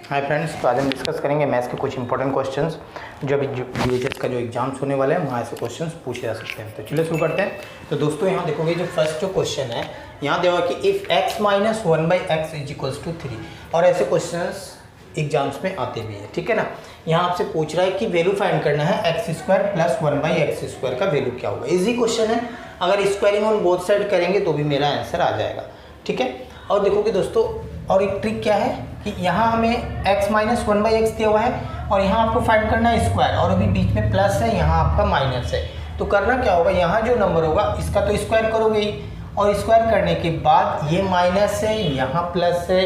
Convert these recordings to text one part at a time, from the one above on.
Hi friends, तो आज हम डिस्कस करेंगे मैथ्स के कुछ इंपॉर्टेंट क्वेश्चंस जो अभी यूएचएस का जो एग्जाम्स होने वाले हैं वहाँ ऐसे क्वेश्चंस पूछे जा सकते हैं। तो चलिए शुरू करते हैं। तो दोस्तों यहाँ देखोगे जो फर्स्ट जो क्वेश्चन है यहाँ देगा कि if x minus 1/x is equals to 3 और ऐसे क्वेश्चंस एग्जाम्स में आते भी हैं, ठीक है ना। यहाँ आपसे पूछ रहा है कि वैल्यू फाइंड करना है x² प्लस 1/x² का वैल्यू क्या होगा। इजी क्वेश्चन है, अगर स्क्वायरिंग ऑन बोथ साइड करेंगे तो भी मेरा आंसर आ जाएगा, ठीक है। और देखोगे दोस्तों, और एक ट्रिक क्या है कि यहाँ हमें x माइनस 1/x दिया हुआ है और यहाँ आपको फाइंड करना है स्क्वायर, और अभी बीच में प्लस है, यहाँ आपका माइनस है। तो करना क्या होगा, यहाँ जो नंबर होगा इसका तो स्क्वायर करोगे ही, और स्क्वायर करने के बाद ये माइनस है, यहाँ प्लस है,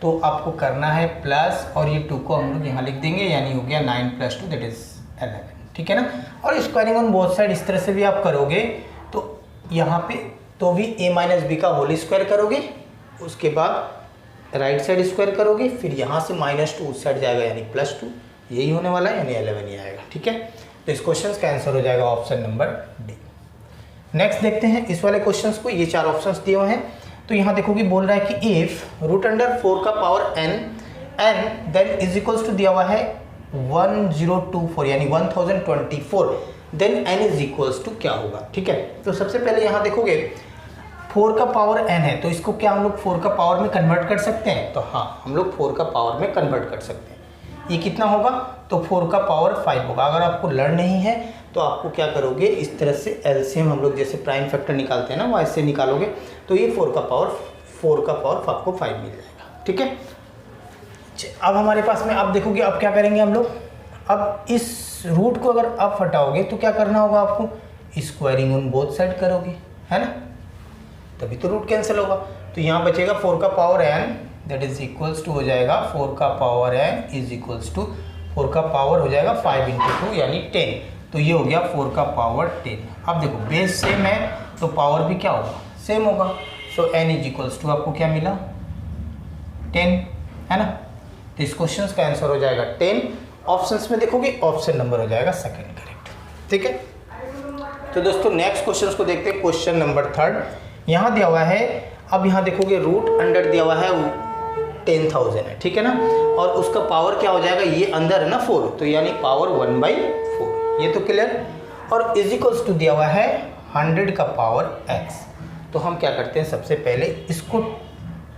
तो आपको करना है प्लस, और ये 2 को हम लोग यहाँ लिख देंगे, यानी हो गया 9 + 2 दैट इज 11, ठीक है ना। और स्क्वायरिंग ऑन बोथ साइड इस तरह से भी आप करोगे तो यहाँ पे तो भी a माइनस बी का होल स्क्वायर करोगे, उसके बाद राइट साइड स्क्वायर करोगे, फिर यहाँ से -2 उस साइड जाएगा यानी +2, यही होने वाला है, यानी 11 ही आएगा, ठीक है। तो इस क्वेश्चन का आंसर हो जाएगा ऑप्शन नंबर डी। नेक्स्ट देखते हैं इस वाले क्वेश्चंस को। ये 4 ऑप्शंस दिए हुए हैं। तो यहाँ देखोगे बोल रहा है कि इफ √4 का power n then is equals to दिया हुआ है 1024 यानी 1024, then n is equals to क्या होगा, ठीक है। तो सबसे पहले यहाँ देखोगे 4 का पावर n है, तो इसको क्या हम लोग 4 का पावर में कन्वर्ट कर सकते हैं? तो हाँ, हम लोग 4 का पावर में कन्वर्ट कर सकते हैं। ये कितना होगा? तो 4 का पावर 5 होगा। अगर आपको लर्न नहीं है तो आपको क्या करोगे, इस तरह से एलसीएम हम लोग जैसे प्राइम फैक्टर निकालते हैं ना, वैसे निकालोगे तो ये 4 का पावर आपको 5 मिल जाएगा, ठीक है। अब हमारे पास में अब देखोगे, अब क्या करेंगे हम लोग, अब इस रूट को अगर आप हटाओगे तो क्या करना होगा आपको, स्क्वायरिंग ऑन बोथ साइड करोगे, है ना, तभी तो रूट कैंसिल होगा। तो यहाँ बचेगा 4 का power n that is equals to हो जाएगा 4 का power n is equals to 4 का पावर हो जाएगा 5 × 2 यानी 10, तो ये हो गया 4 का पावर 10। अब देखो बेस सेम है तो पावर भी क्या होगा, सेम होगा। सो n इज इक्वल्स टू आपको क्या मिला, 10, है ना। तो इस क्वेश्चन का आंसर हो जाएगा 10। ऑप्शंस में देखोगे ऑप्शन नंबर हो जाएगा सेकंड करेक्ट, ठीक है। तो दोस्तों नेक्स्ट क्वेश्चन को देखते हैं, क्वेश्चन नंबर 3 यहाँ दिया हुआ है। अब यहाँ देखोगे रूट अंडर दिया हुआ है 10,000 है, ठीक है ना, और उसका पावर क्या हो जाएगा, ये अंदर है ना 4, तो यानी पावर 1/4, ये तो क्लियर। और इज इक्वल्स टू दिया हुआ है 100 का पावर x। तो हम क्या करते हैं, सबसे पहले इसको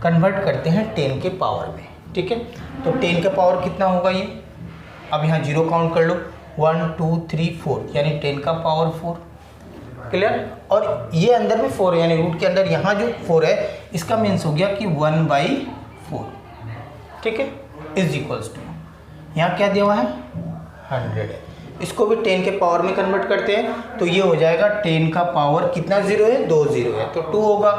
कन्वर्ट करते हैं 10 के पावर में, ठीक है। तो 10 का पावर कितना होगा ये, अब यहाँ 0 काउंट कर लो, 1 2 3 4 यानी 10 का पावर 4, क्लियर। और ये अंदर में 4 यानी रूट के अंदर यहाँ जो 4 है इसका मीन्स हो गया कि 1/4, ठीक है, इज इक्वल्स टू यहाँ क्या दिया हुआ है 100 है। इसको भी 10 के पावर में कन्वर्ट करते हैं तो ये हो जाएगा 10 का पावर कितना 0 है, 2 0 है तो 2 होगा,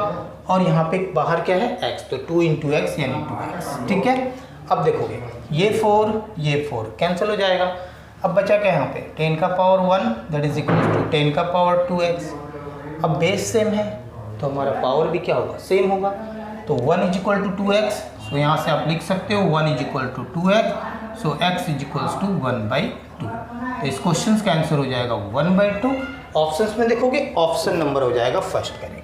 और यहाँ पे बाहर क्या है x, तो 2 × x यानी 2x, ठीक है। अब देखोगे ये 4 कैंसिल हो जाएगा। अब बचा क्या यहाँ पे 10 का power 1 that is equal to 10 का पावर 2x। अब बेस सेम है तो हमारा पावर भी क्या होगा, सेम होगा, तो 1 इज इक्वल टू 2x। सो यहाँ से आप लिख सकते हो 1 is equal to 2x, so x is equals to 1/2। तो इस क्वेश्चन का आंसर हो जाएगा 1/2। ऑप्शंस में देखोगे ऑप्शन नंबर हो जाएगा फर्स्ट करेक्ट।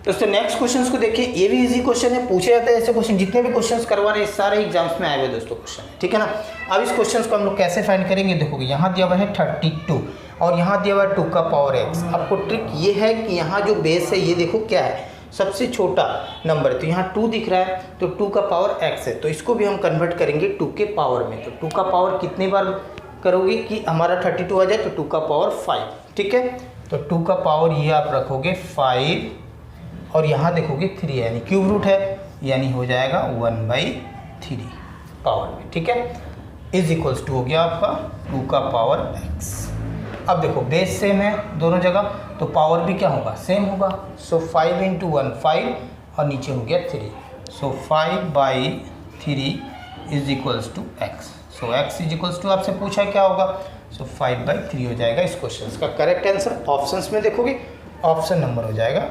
दोस्तों नेक्स्ट क्वेश्चंस को देखिए, ये भी इजी क्वेश्चन है, पूछे जाते हैं ऐसे क्वेश्चन, जितने भी क्वेश्चंस करवा रहे हैं सारे एग्जाम्स में आए हुए दोस्तों क्वेश्चन है, ठीक है ना। अब इस क्वेश्चंस को हम लोग कैसे फाइंड करेंगे, देखोगे यहाँ दिया हुआ है 32 और यहाँ दिया हुआ है 2 का पावर x। आपको ट्रिक ये है कि यहाँ जो बेस है ये देखो क्या है, सबसे छोटा नंबर, तो यहाँ 2 दिख रहा है तो 2 का पावर x है, तो इसको भी हम कन्वर्ट करेंगे 2 के पावर में। तो 2 का पावर कितनी बार करोगे कि हमारा 32 आ जाए, तो 2 का पावर 5, ठीक है। तो 2 का पावर ये आप रखोगे 5 और यहाँ देखोगे 3 यानी क्यूब रूट है, यानी हो जाएगा 1/3 पावर में, ठीक है, इज इक्वल्स टू हो गया आपका 2 का पावर x। अब देखो बेस सेम है दोनों जगह तो पावर भी क्या होगा, सेम होगा। सो 5 × 1 5 और नीचे हो गया 3, so 5/3 is equals to x। So x is equals to आपसे पूछा क्या होगा, सो 5/3 हो जाएगा इस क्वेश्चन का करेक्ट आंसर। ऑप्शंस में देखोगे ऑप्शन नंबर हो जाएगा।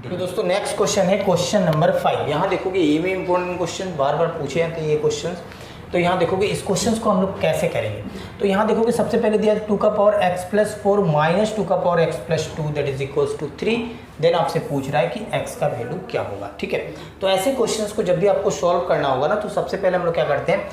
तो दोस्तों नेक्स्ट क्वेश्चन है क्वेश्चन नंबर 5। यहाँ देखोगे ये भी इंपॉर्टेंट क्वेश्चन बार बार पूछे जाते हैं ये क्वेश्चन। तो यहाँ देखोगे इस क्वेश्चन को हम लोग कैसे करेंगे। तो यहाँ देखोगे सबसे पहले दिया 2 का पावर x+4 माइनस 2 का power x+2 that is equals to 3। Then आपसे पूछ रहा है कि x का वैल्यू क्या होगा। ठीक है, तो ऐसे क्वेश्चंस को जब भी आपको सॉल्व करना होगा ना, तो सबसे पहले हम लोग क्या करते हैं,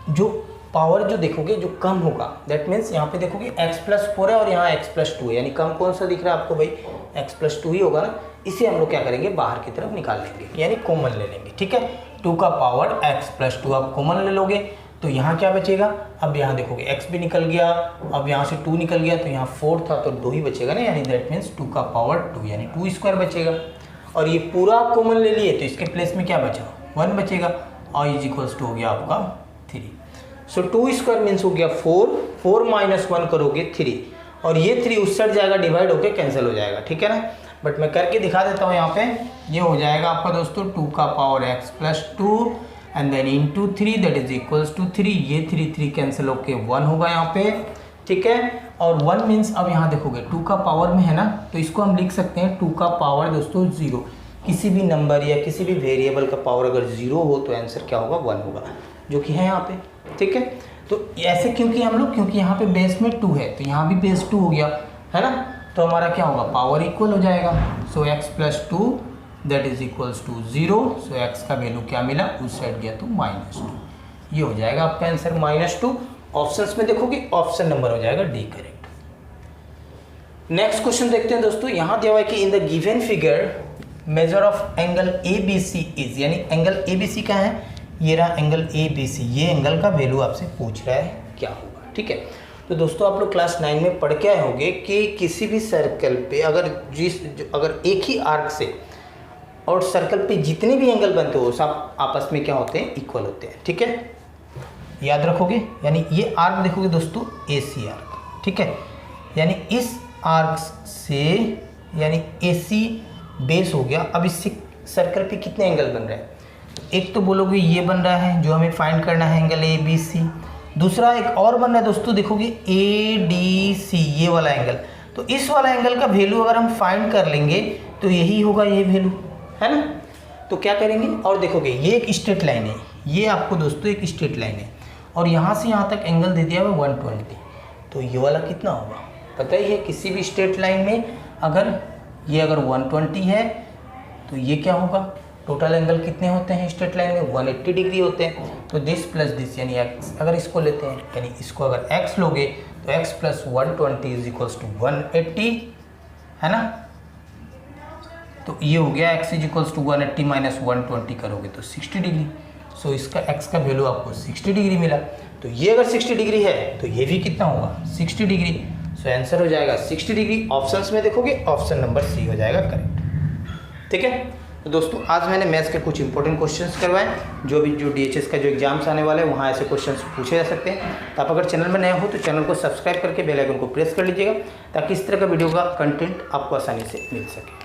जो पावर जो देखोगे जो कम होगा, दैट मीन्स यहाँ पे देखोगे x+4 है और यहाँ x+2 है, यानी कम कौन सा दिख रहा है आपको भाई, x+2 ही होगा ना। इसे हम लोग क्या करेंगे, बाहर की तरफ निकाल लेंगे, यानी कॉमन ले लेंगे। ठीक है, 2 का पावर x+2 आप कॉमन ले लोगे तो यहाँ क्या बचेगा, अब यहाँ देखोगे x भी निकल गया, अब यहाँ से 2 निकल गया, तो यहाँ 4 था तो 2 ही बचेगा ना, यानी दैट मीन्स 2 का पावर 2 यानी 2² बचेगा। और ये पूरा आप कॉमन ले लिए तो इसके प्लेस में क्या बचा, 1 बचेगा, और इज इक्वल्स टू हो गया आपका 3। सो 2² मीन्स हो गया 4, 4 माइनस 1 करोगे 3, और ये 3 उस साइड जाएगा, डिवाइड होके कैंसिल हो जाएगा। ठीक है ना, बट मैं करके दिखा देता हूँ। यहाँ पे ये हो जाएगा आपका दोस्तों 2 का power x+2 and then into 3 that is equals to 3, ये 3 कैंसिल होके 1 होगा यहाँ पे। ठीक है, और 1 मीन्स अब यहाँ देखोगे 2 का पावर में है ना, तो इसको हम लिख सकते हैं 2 का पावर दोस्तों 0। किसी भी नंबर या किसी भी वेरिएबल का पावर अगर 0 हो तो आंसर क्या होगा, 1 होगा, जो कि है यहाँ पे। ठीक है, तो ऐसे क्योंकि हम लोग, क्योंकि यहाँ पे बेस में 2 है तो यहाँ भी बेस 2 हो गया है ना, तो हमारा क्या होगा, पावर इक्वल हो जाएगा। So x+2 that is equals to 0। So x का वैल्यू क्या मिला, उस साइड गया तो -2, ये हो जाएगा आपका आंसर -2। ऑप्शंस में देखोगे ऑप्शन नंबर हो जाएगा डी करेक्ट। नेक्स्ट क्वेश्चन देखते हैं दोस्तों। यहाँ दिया हुआ है कि in the given figure measure of angle ABC is, यानी एंगल ABC का है, ये रहा एंगल ABC, ये एंगल का वैल्यू आपसे पूछ रहा है क्या होगा। ठीक है, तो दोस्तों आप लोग क्लास 9 में पढ़ के आए होंगे कि किसी भी सर्कल पे अगर एक ही आर्क से और सर्कल पे जितने भी एंगल बनते हो सब आपस में क्या होते हैं, इक्वल होते हैं। ठीक है, याद रखोगे, यानी ये आर्क देखोगे दोस्तों AC आर्क। ठीक है, यानी इस आर्क से यानी AC बेस हो गया। अब इससे सर्कल पे कितने एंगल बन रहे हैं, एक तो बोलोगे ये बन रहा है जो हमें फाइंड करना है एंगल ABC, दूसरा एक और बन रहा है दोस्तों देखोगे ADC, ये वाला एंगल। तो इस वाला एंगल का वैल्यू अगर हम फाइंड कर लेंगे तो यही होगा ये वैल्यू, है ना। तो क्या करेंगे, और देखोगे ये एक स्ट्रेट लाइन है, ये आपको दोस्तों एक स्ट्रेट लाइन है, और यहाँ से यहाँ तक एंगल दे दिया हुआ 120, तो ये वाला कितना होगा पता ही है। किसी भी स्ट्रेट लाइन में अगर 120 है तो ये क्या होगा, टोटल एंगल कितने होते हैं स्ट्रेट लाइन में, 180 डिग्री होते हैं। तो दिस प्लस दिस यानी x, अगर इसको लेते हैं यानी इसको अगर x लोगे तो x + 120 इज इक्वल्स टू 180, है ना। तो ये हो गया x is equals to 180 minus 120 करोगे तो 60 डिग्री। सो इसका x का वैल्यू आपको 60 डिग्री मिला। तो ये अगर 60 डिग्री है तो ये भी कितना होगा, 60 डिग्री। सो आंसर हो जाएगा 60 डिग्री। ऑप्शंस में देखोगे ऑप्शन नंबर सी हो जाएगा करेक्ट। ठीक है, तो दोस्तों आज मैंने मैथ्स के कुछ इंपॉर्टेंट क्वेश्चंस करवाए, जो DHS का जो एग्जाम्स आने वाले हैं वहाँ ऐसे क्वेश्चंस पूछे जा सकते हैं। तो आप अगर चैनल में नए हो तो चैनल को सब्सक्राइब करके बेल आइकन को प्रेस कर लीजिएगा, ताकि इस तरह का वीडियो का कंटेंट आपको आसानी से मिल सके।